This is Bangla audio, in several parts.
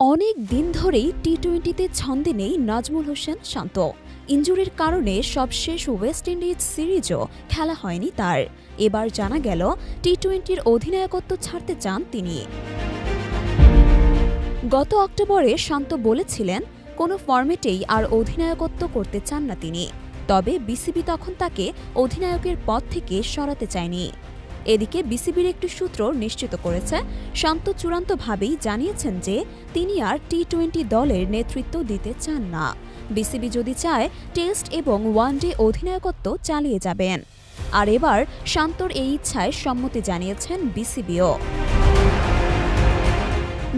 অনেক দিন ধরেই টি-20তে ছন্দে নেই নাজমুল হোসেন শান্ত। ইনজুরির কারণে সবশেষ ওয়েস্ট ইন্ডিজ সিরিজও খেলা হয়নি তার। এবার জানা গেল টি-20র অধিনায়কত্ব ছাড়তে চান তিনি। গত অক্টোবরে শান্ত বলেছিলেন কোনো ফরম্যাটেই আর অধিনায়কত্ব করতে চান না তিনি। তবে বিসিবি তখন তাকে অধিনায়কের পদ থেকে সরাতে চায়নি। এদিকে বিসিবির একটি সূত্র নিশ্চিত করেছে, শান্ত চূড়ান্তভাবেই জানিয়েছেন যে তিনি আর টি-20 দলের নেতৃত্ব দিতে চান না। বিসিবি যদি চায় টেস্ট এবং ওয়ানডে অধিনায়কত্ব চালিয়ে যাবেন। আর এবার শান্তর এই ইচ্ছায় সম্মতি জানিয়েছেন বিসিবিও।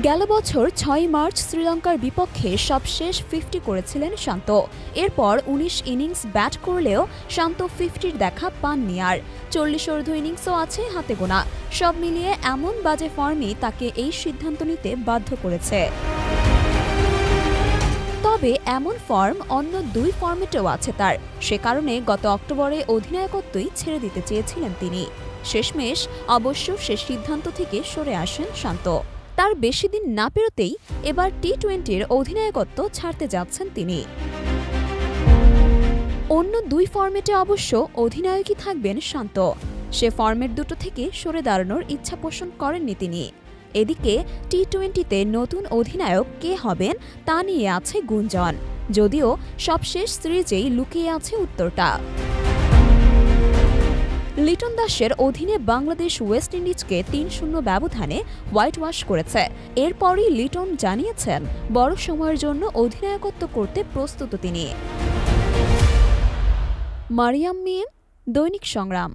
গেল বছর ৬ মার্চ শ্রীলঙ্কার বিপক্ষে সবশেষ 50 করেছিলেন শান্ত। এরপর ১৯ ইনিংস ব্যাট করলেও শান্ত 50-র দেখা পাননি আর। 40 ইনিংসও আছে হাতে গোনা। সব মিলিয়ে এমন বাজে ফর্মই তাকে এই সিদ্ধান্ত নিতে বাধ্য করেছে। তবে এমন ফর্ম অন্য দুই ফর্মেটেও আছে তার। সে কারণে গত অক্টোবরে অধিনায়কত্বই ছেড়ে দিতে চেয়েছিলেন তিনি। শেষমেশ অবশ্য সে সিদ্ধান্ত থেকে সরে আসেন শান্ত। তার বেশি দিন না পেরোতেই এবার টি-20র অধিনায়কত্ব ছাড়তে যাচ্ছেন তিনি। অন্য দুই ফরম্যাটে অবশ্য অধিনায়কই থাকবেন শান্ত। সে ফরম্যাট দুটো থেকে সরে দাঁড়ানোর ইচ্ছা পোষণ করেননি তিনি। এদিকে টি-20তে নতুন অধিনায়ক কে হবেন তা নিয়ে আছে গুঞ্জন, যদিও সবশেষ সিরিজেই লুকিয়ে আছে উত্তরটা। লিটন দাসের অধীনে বাংলাদেশ ওয়েস্ট ইন্ডিজকে ৩-০ ব্যবধানে হোয়াইট ওয়াশ করেছে। এরপরই লিটন জানিয়েছেন বড় সময়ের জন্য অধিনায়কত্ব করতে প্রস্তুত তিনি। মারিয়াম মিম, দৈনিক সংগ্রাম।